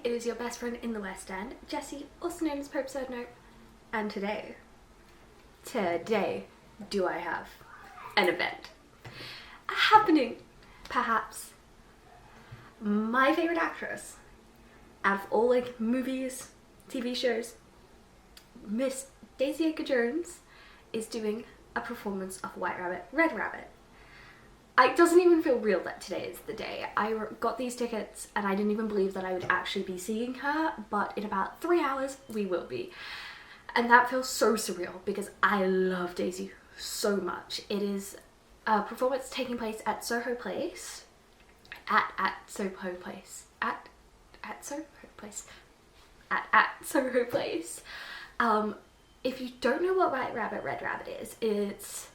it is your best friend in the West End, Jessie, also known as popesaidnope, and today do I have an event happening. Perhaps my favourite actress out of all like movies, TV shows, Miss Daisy Edgar-Jones is doing a performance of White Rabbit, Red Rabbit. It doesn't even feel real that today is the day. I got these tickets and I didn't even believe that I would actually be seeing her, but in about 3 hours we will be. And that feels so surreal because I love Daisy so much. It is a performance taking place at Soho Place. At Soho Place. If you don't know what White Rabbit, Red Rabbit is, it's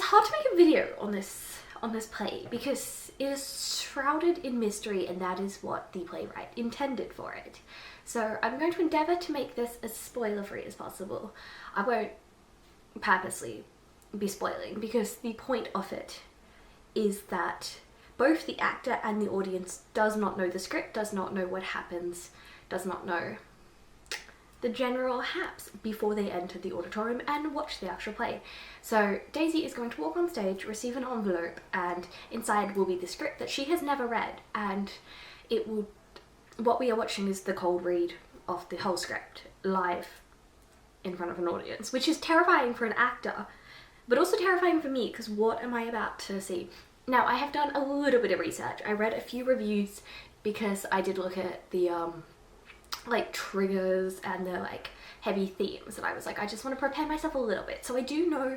hard to make a video on this play because it is shrouded in mystery, and that is what the playwright intended for it. So I'm going to endeavour to make this as spoiler-free as possible. I won't purposely be spoiling because the point of it is that both the actor and the audience does not know the script, does not know what happens, does not know the general haps before they enter the auditorium and watch the actual play. So Daisy is going to walk on stage, receive an envelope, and inside will be the script that she has never read, and what we are watching is the cold read of the whole script live in front of an audience, which is terrifying for an actor, but also terrifying for me because what am I about to see? Now, I have done a little bit of research. I read a few reviews because I did look at the like triggers and the like heavy themes, and I was like, I just want to prepare myself a little bit. So I do know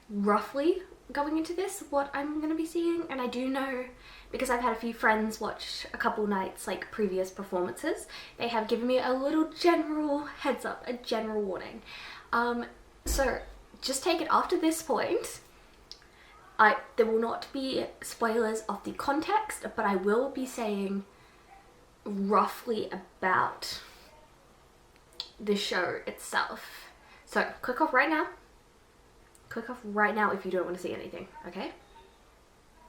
roughly going into this what I'm going to be seeing, and I do know because I've had a few friends watch a couple nights like previous performances. They have given me a little general heads up, a general warning. So just take it after this point. There will not be spoilers of the context, but I will be saying roughly about the show itself. So click off right now. Click off right now if you don't want to see anything, okay?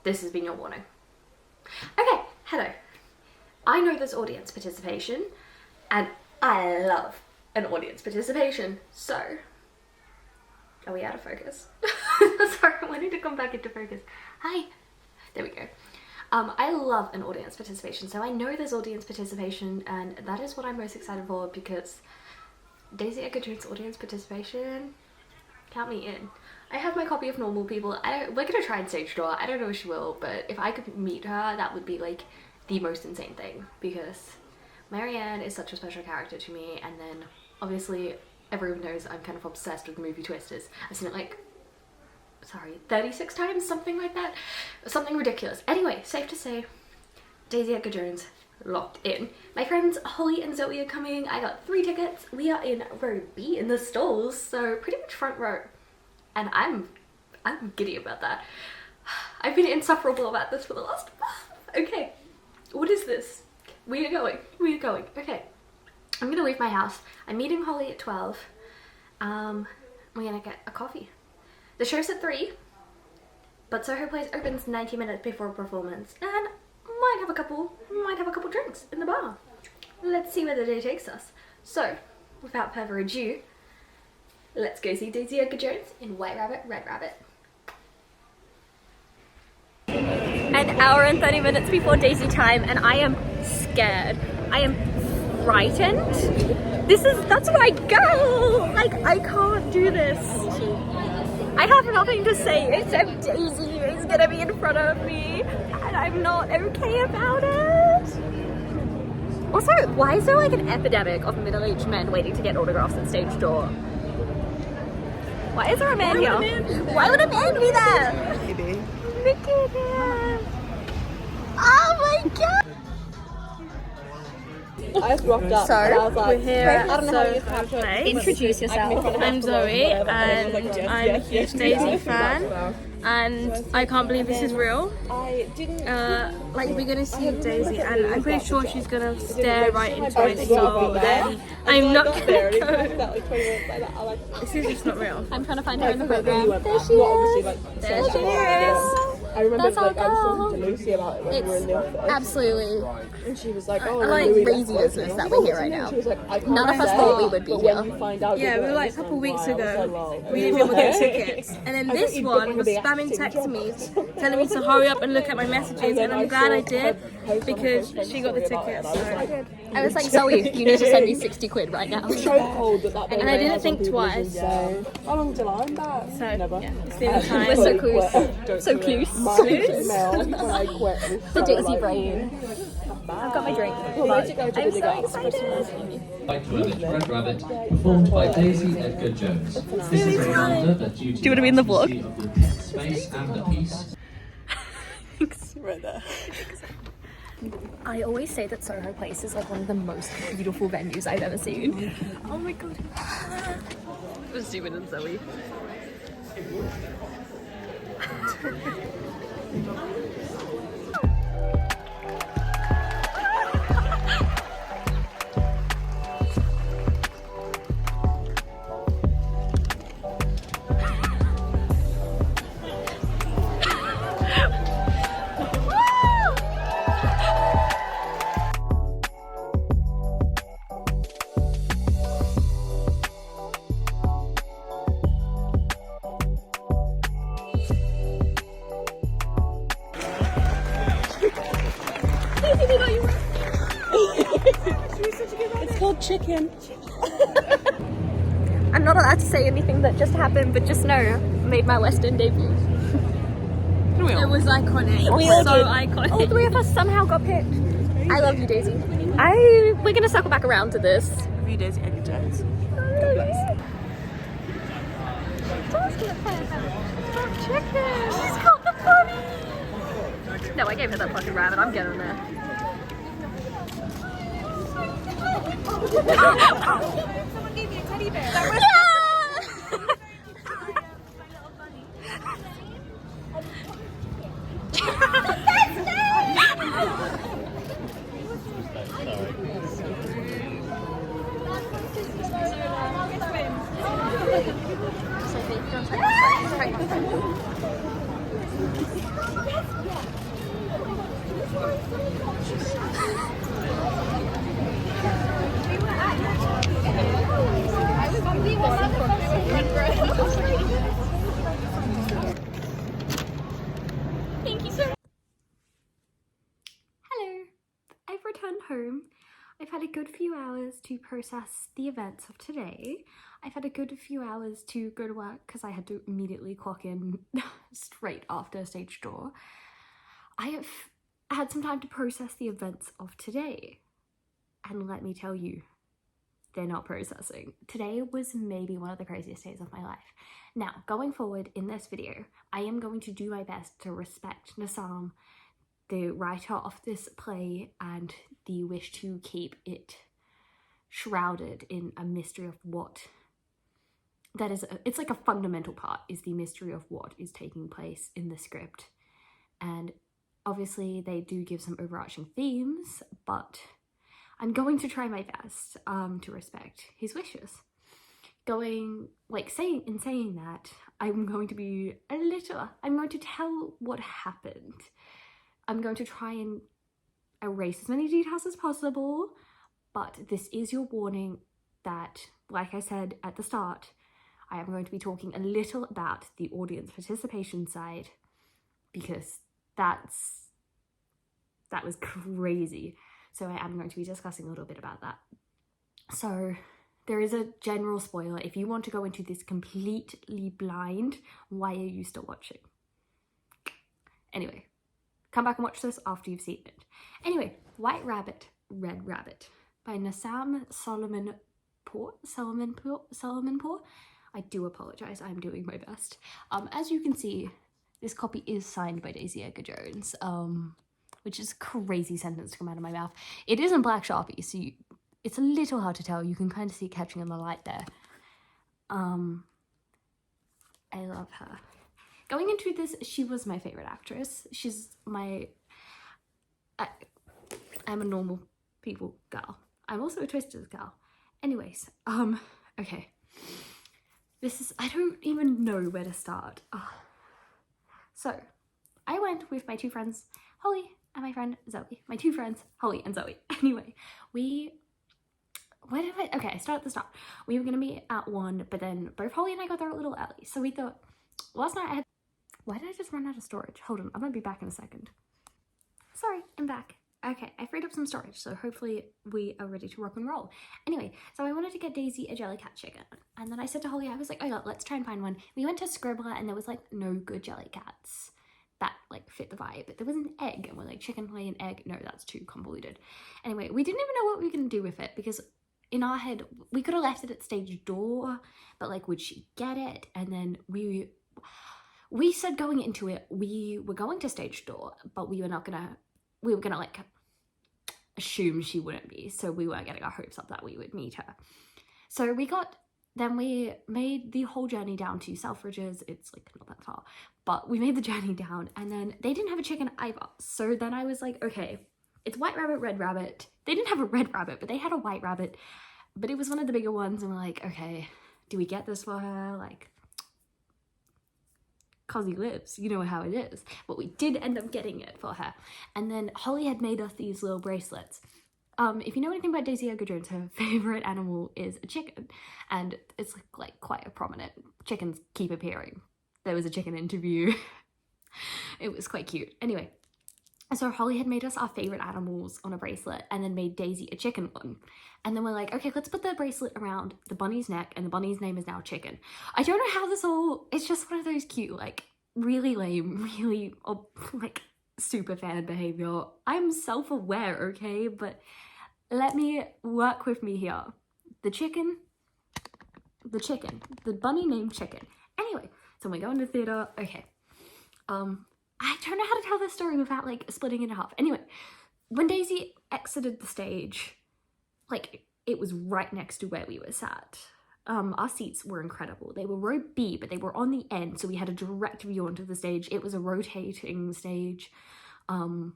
This has been your warning. Okay, hello. I know there's audience participation, and I love an audience participation, so... Are we out of focus? Sorry, I wanted to come back into focus. Hi. There we go. I love an audience participation, so I know there's audience participation, and that is what I'm most excited for because Daisy Edgar-Jones audience participation, count me in. I have my copy of Normal People. We're gonna try and stage door. I don't know if she will, but if I could meet her, that would be like the most insane thing because Marianne is such a special character to me, and then obviously everyone knows I'm kind of obsessed with movie Twisters. I've seen it like, 36 times, something like that. Something ridiculous. Anyway, safe to say, Daisy Edgar-Jones locked in. My friends Holly and Zoe are coming. I got 3 tickets. We are in row B in the stalls, so pretty much front row. And I'm giddy about that. I've been insufferable about this for the last month. Okay, what is this? We are going. Okay. I'm gonna leave my house. I'm meeting Holly at 12. We're gonna get a coffee. The show's at 3, but Soho Place opens 90 minutes before a performance, and might have a couple drinks in the bar. Let's see where the day takes us. So, without further ado, let's go see Daisy Edgar-Jones in White Rabbit, Red Rabbit. An hour and 30 minutes before Daisy time, and I am scared. I am frightened. That's where I go. Like, I can't do this. I have nothing to say except Daisy is gonna be in front of me, and I'm not okay about it. Also, why is there like an epidemic of middle-aged men waiting to get autographs at stage door? Why is there a man here? Why would a man be there? Maybe. Look at him. Oh my god. I just rocked up. So, and I was like, we're here at I don't know how you have to introduce yourself. I'm Zoe, and I'm a huge Daisy fan, and I can't believe this is real. Like, we're gonna see Daisy, and I'm pretty sure she's gonna stare right into my soul. Then I'm not gonna go. This is just not real. I'm trying to find her in the program. There she is. There she is. I remember That's like our I was goal. talking to Lucy about it when we were in the office. Absolutely. And she was like, oh, I like Louis crazy left business work. that And I we're was here like, right "What's now." her name?" She was like, I can't None of us say, thought we would be but here. when you find out, Yeah, you're we were gonna like a couple understand weeks why. I was ago. like, lol. We didn't be able to get Okay. tickets. And then I this thought you'd one book was the spamming acting text job. me, telling me to hurry up and look at my messages. And I'm glad I did because she got the tickets. So. I was like, Zoe, you need to send me 60 quid right now. So cold that And I didn't think twice. So how long till I'm back? So, Never. yeah, it's the other time. We're So close. So close. My email when I quit was The so, Daisy like, brain. I've got my drink. Well, we need to go to I'm the so EDGAR. excited. White Rabbit, Red Rabbit, performed by Daisy EDGAR-JONES. This is a reminder that due to the intimacy of the space and the piece. Right there. I always say that Soho Place is like one of the most beautiful venues I've ever seen. Oh my god. Let's zoom in on Zoe. It's called chicken. I'm not allowed to say anything that just happened, but just know, made my West End debut. It was iconic. We all so did. iconic. All three of us somehow got picked. I love you, Daisy. We're gonna circle back around to this. Love you, Daisy EDGAR-JONES. God bless. Chicken. She's got the bunny. No, I gave her that fucking rabbit. I'm getting there. Someone gave me a teddy bear. Thank you, sir. Hello, I've returned home. I've had a good few hours to process the events of today. I've had a good few hours to go to work because I had to immediately clock in straight after stage door. I have had some time to process the events of today. And let me tell you, they're not processing. Today was maybe one of the craziest days of my life. Now, going forward in this video, I am going to do my best to respect Nassam, the writer of this play, and the wish to keep it shrouded in a mystery of what that is. It's like a fundamental part is the mystery of what is taking place in the script. And obviously they do give some overarching themes, but I'm going to try my best to respect his wishes. Saying that, I'm going to be I'm going to tell what happened. I'm going to try and erase as many details as possible, but this is your warning that, like I said at the start, I am going to be talking a little about the audience participation side, because that was crazy. So I am going to be discussing a little bit about that. So there is a general spoiler. If you want to go into this completely blind, why are you still watching? Anyway, come back and watch this after you've seen it. Anyway, White Rabbit, Red Rabbit by Nassam Solomon-Poor. I do apologize, I'm doing my best. As you can see, this copy is signed by Daisy EDGAR-JONES, which is a crazy sentence to come out of my mouth. It is in black Sharpie, so it's a little hard to tell. You can kind of see it catching in the light there. I love her. Going into this, she was my favorite actress. I'm a normal people girl. I'm also a Twisters girl. Anyways, okay. I don't even know where to start. So, I went with my two friends, Holly and my friend Zoe. My two friends, Holly and Zoe. Anyway, okay, I start at the start. We were gonna be at 1, but then both Holly and I got there a little early. So we thought, last night why did I just run out of storage? Hold on, I'm gonna be back in a second. Sorry, I'm back. Okay, I freed up some storage, so hopefully we are ready to rock and roll. Anyway, so I wanted to get Daisy a jellycat chicken. And then I said to Holly, I was like, oh yeah, let's try and find one. We went to Scribbler and there was like no good jellycats that like fit the vibe. But there was an egg and we're like, chicken, lay an egg. No, that's too convoluted. Anyway, we didn't even know what we were gonna do with it because in our head, we could have left it at stage door, but like, would she get it? And then we said going into it, we were going to stage door, but we were gonna like assume she wouldn't be, so we weren't getting our hopes up that we would meet her. So we made the whole journey down to Selfridges. It's like not that far, but we made the journey down, and then they didn't have a chicken either. So then I was like, okay, it's white rabbit, red rabbit. They didn't have a red rabbit, but they had a white rabbit, but it was one of the bigger ones, and we're like, okay, do we get this for her? Like, cause he lives, you know how it is. But we did end up getting it for her. And then Holly had made us these little bracelets. If you know anything about Daisy EDGAR-JONES, her favorite animal is a chicken, and it's like quite a prominent. Chickens keep appearing. There was a chicken interview. It was quite cute. Anyway, so Holly had made us our favorite animals on a bracelet and then made Daisy a chicken one. And then we're like, okay, let's put the bracelet around the bunny's neck, and the bunny's name is now Chicken. I don't know how this all, it's just one of those cute, like really lame, really like super fan behavior. I'm self-aware, okay? But let me work with me here. The bunny named Chicken. Anyway, so we're going to theater. Okay. I don't know how to tell this story without like splitting it in half. Anyway, when Daisy exited the stage, like it was right next to where we were sat. Our seats were incredible. They were row B, but they were on the end, so we had a direct view onto the stage. It was a rotating stage. I don't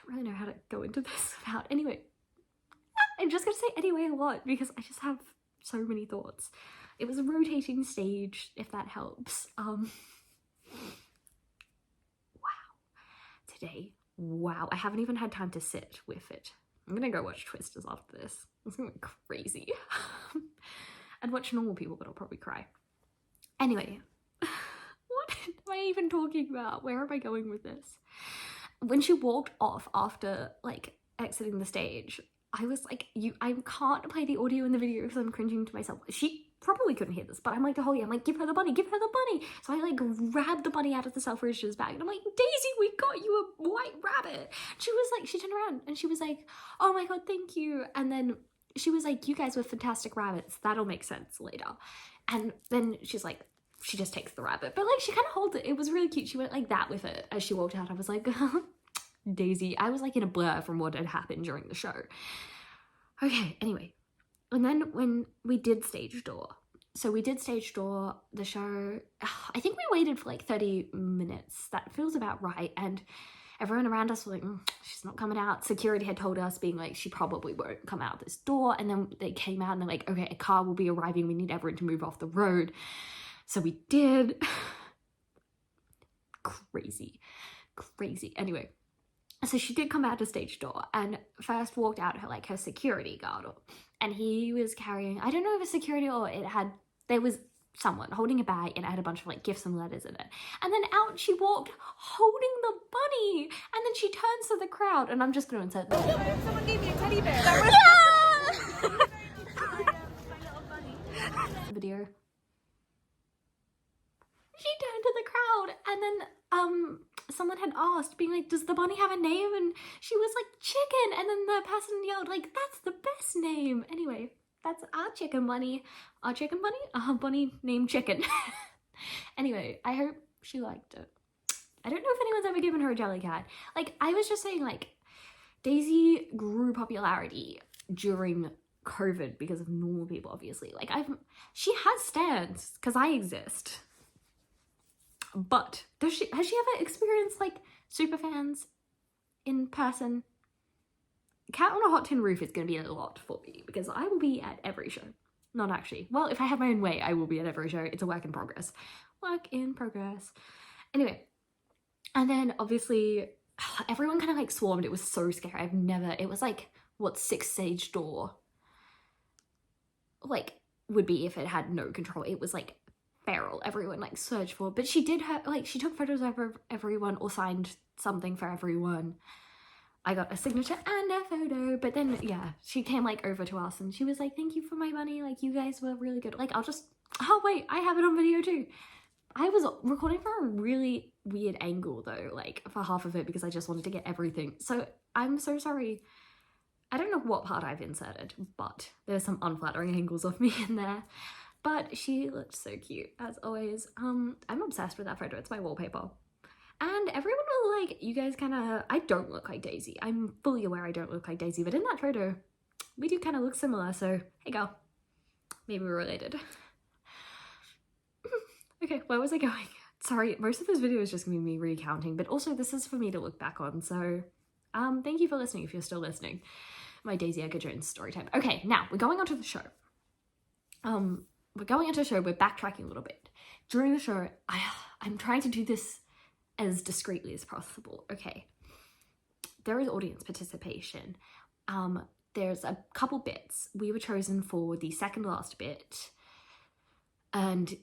really know how to go into this without, anyway, I'm just gonna say anyway a lot because I just have so many thoughts. It was a rotating stage, if that helps. Wow, I haven't even had time to sit with it. I'm gonna go watch Twisters after this. It's gonna be crazy. I'd watch normal people, but I'll probably cry. Anyway, what am I even talking about? Where am I going with this? When she walked off after like exiting the stage, I was like, I can't play the audio in the video because I'm cringing to myself. She probably couldn't hear this, but I'm like to Holly, I'm like, give her the bunny. So I like grabbed the bunny out of the Selfridges bag and I'm like, Daisy, we got you a white rabbit. She was like, she turned around and she was like, oh my god, thank you. And then she was like, you guys were fantastic rabbits. That'll make sense later. And then she's like, she just takes the rabbit, but like she kind of holds it. It was really cute. She went like that with it as she walked out. I was like, Daisy. I was like in a blur from what had happened during the show. Okay, anyway. And then when we did stage door, the show, I think we waited for like 30 minutes. That feels about right. And everyone around us was like, she's not coming out. Security had told us, being like, she probably won't come out this door. And then they came out and they're like, okay, a car will be arriving. We need everyone to move off the road. So we did. Crazy. Anyway, so she did come out to stage door and first walked out her security guard, and he was carrying, I don't know if it's security or there was someone holding a bag and it had a bunch of like gifts and letters in it. And then out she walked holding the bunny, and then she turns to the crowd, and I'm just gonna insert this. Someone gave me a teddy bear. Video. She turned to the crowd, and then someone had asked, being like, does the bunny have a name? And she was like, Chicken. And then the person yelled like, that's the best name. Anyway, that's our chicken bunny. Our chicken bunny? Our bunny named Chicken. Anyway, I hope she liked it. I don't know if anyone's ever given her a jelly cat. Like, I was just saying, like, Daisy grew popularity during COVID because of normal people, obviously. Like, she has stans because I exist. But has she ever experienced like super fans in person? Cat on a Hot Tin Roof is going to be a lot for me because I will be at every show. Not actually. Well, if I have my own way, I will be at every show. It's a work in progress. Anyway, And then obviously everyone kind of like swarmed. It was so scary. It was like what 6th stage door like would be if it had no control. It was like feral. Everyone like searched for, but she did have like, she took photos of everyone or signed something for everyone. I got a signature and a photo, but then yeah, she came like over to us and she was like, thank you for my money, like you guys were really good. Like oh wait, I have it on video too. I was recording from a really weird angle though, like for half of it, because I just wanted to get everything. So I'm so sorry. I don't know what part I've inserted, but there's some unflattering angles of me in there. But she looked so cute, as always. I'm obsessed with that photo. It's my wallpaper. And everyone was like, you guys kind of, I don't look like Daisy. I'm fully aware I don't look like Daisy, but in that photo, we do kind of look similar. So, hey girl, maybe we're related. Okay, where was I going? Sorry, most of this video is just gonna be me recounting, but also this is for me to look back on. So, thank you for listening if you're still listening. My Daisy EDGAR-JONES story time. Okay, now we're going on to the show. We're going into the show, we're backtracking a little bit. During the show, I'm trying to do this as discreetly as possible. Okay, there is audience participation. There's a couple bits. We were chosen for the second last bit, and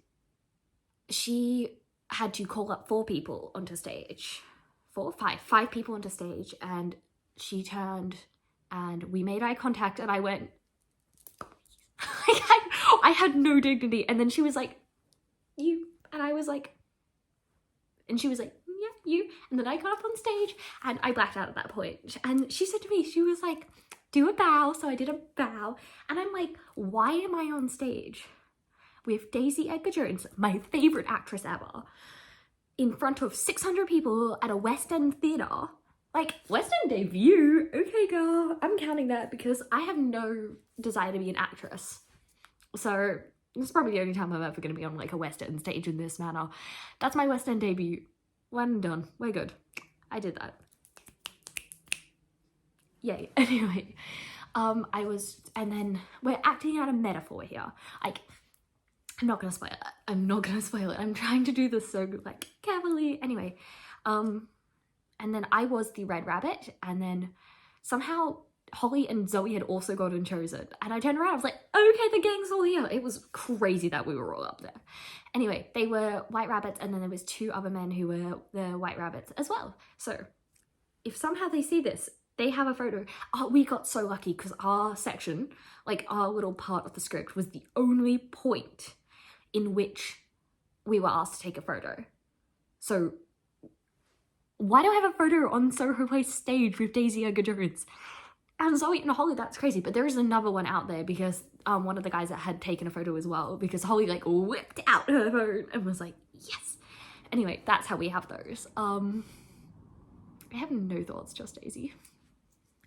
she had to call up 4 people onto stage. 4 or 5? 5 people onto stage, and she turned and we made eye contact and I went, I had no dignity, and then she was like, you, and I was like, and she was like, yeah, you, and then I got up on stage and I blacked out at that point. And she said to me, she was like, do a bow. So I did a bow, and I'm like, why am I on stage with Daisy EDGAR-JONES, my favorite actress ever, in front of 600 people at a West End theatre? Like, West End debut, okay girl, I'm counting that because I have no desire to be an actress. So this is probably the only time I'm ever going to be on like a West End stage in this manner. That's my West End debut. One and done. We're good. I did that. Yay. Anyway, and then we're acting out a metaphor here. Like, I'm not going to spoil it. I'm not going to spoil it. I'm trying to do this so like carefully. Anyway, and then I was the Red Rabbit, and then somehow Holly and Zoe had also gotten chosen. And I turned around, I was like, okay, the gang's all here. It was crazy that we were all up there. Anyway, they were White Rabbits, and then there was 2 other men who were the White Rabbits as well. So if somehow they see this, they have a photo. Oh, we got so lucky because our section, like our little part of the script, was the only point in which we were asked to take a photo. So why do I have a photo on Soho Place stage with Daisy EDGAR-JONES? And Zoe and Holly, that's crazy. But there is another one out there because one of the guys that had taken a photo as well, because Holly like whipped out her phone and was like, yes. Anyway, that's how we have those. I have no thoughts, just Daisy.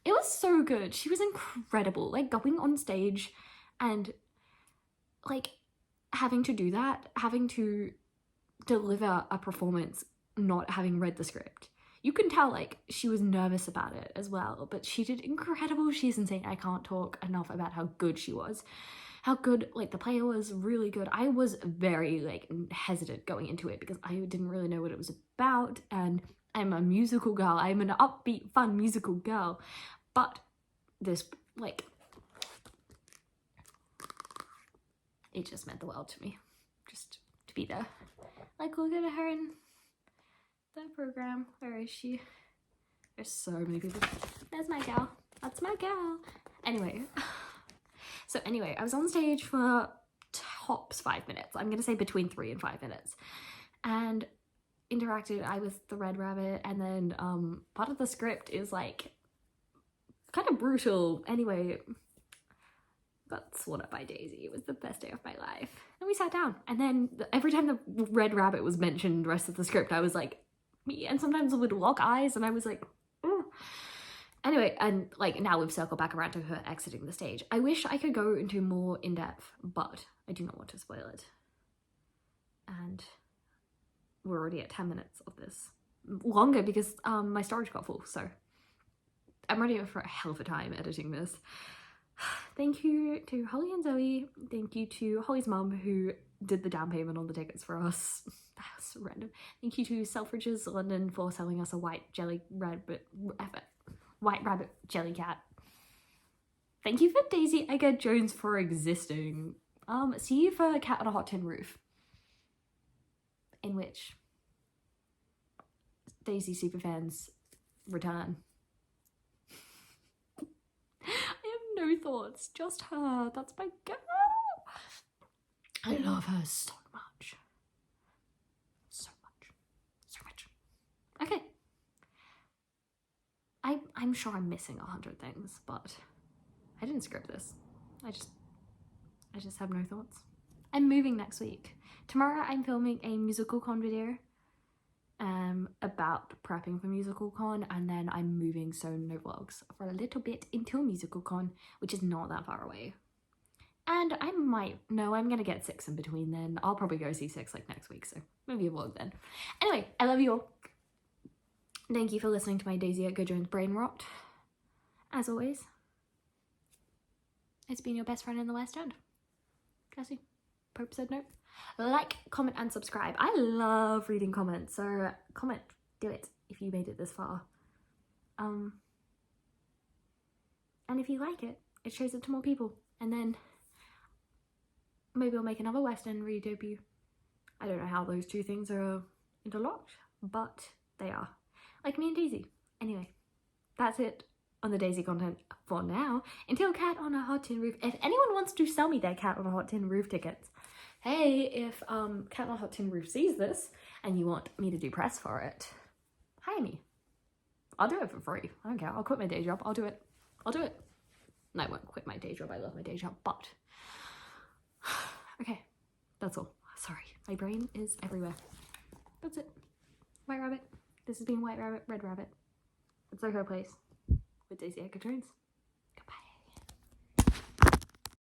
It was so good. She was incredible. Like going on stage and like having to do that, having to deliver a performance, not having read the script. You can tell like she was nervous about it as well, but she did incredible. She's insane. I can't talk enough about how good she was. How good, like the play was really good. I was very like hesitant going into it because I didn't really know what it was about, and I'm a musical girl. I'm an upbeat, fun musical girl. But this, like, it just meant the world to me, just to be there. Like, look at her in the program. Where is she? There's so many people. There's my gal. That's my gal. Anyway, so anyway, I was on stage for tops 5 minutes. I'm gonna say between 3 and 5 minutes, and interacted. I was the Red Rabbit, and then part of the script is like kind of brutal. Anyway, got sworn up by Daisy. It was the best day of my life. And we sat down, and then every time the Red Rabbit was mentioned, the rest of the script, I was like, me. And sometimes I would lock eyes, and I was like, oh. Anyway, and like now we've circled back around to her exiting the stage. I wish I could go into more in depth, but I do not want to spoil it. And we're already at 10 minutes of this. Longer because my storage got full, so I'm ready for a hell of a time editing this. Thank you to Holly and Zoe. Thank you to Holly's mum who did the down payment on the tickets for us. That was so random. Thank you to Selfridges London for selling us a white rabbit jelly cat. Thank you for Daisy EDGAR-JONES for existing. See you for Cat on a Hot Tin Roof, in which Daisy superfans return. I have no thoughts, just her. That's my girl. I love her so much. So much. So much. Okay. I'm sure I'm missing 100 things, but I didn't script this. I just have no thoughts. I'm moving next week. Tomorrow I'm filming a musical con video about prepping for musical con, and then I'm moving, so no vlogs for a little bit until musical con, which is not that far away. And I'm gonna get 6 in between then. I'll probably go see 6 like next week, so maybe a vlog then. Anyway, I love you all. Thank you for listening to my Daisy EDGAR-JONES brain rot. As always, it's been your best friend in the West End, Jessie. Pope said no. Like, comment, and subscribe. I love reading comments, so comment, do it if you made it this far. And if you like it, it shows it to more people, and then maybe I'll make another West End re-debut. I don't know how those two things are interlocked, but they are. Like me and Daisy. Anyway, that's it on the Daisy content for now. Until Cat on a Hot Tin Roof. If anyone wants to sell me their Cat on a Hot Tin Roof tickets, hey, if Cat on a Hot Tin Roof sees this and you want me to do press for it, hire me. I'll do it for free. I don't care. I'll quit my day job. I'll do it. I'll do it. No, I won't quit my day job. I love my day job, but okay, that's all. Sorry, my brain is everywhere. That's it. White Rabbit. This has been White Rabbit, Red Rabbit. It's Soho Place with Daisy EDGAR-JONES. Goodbye.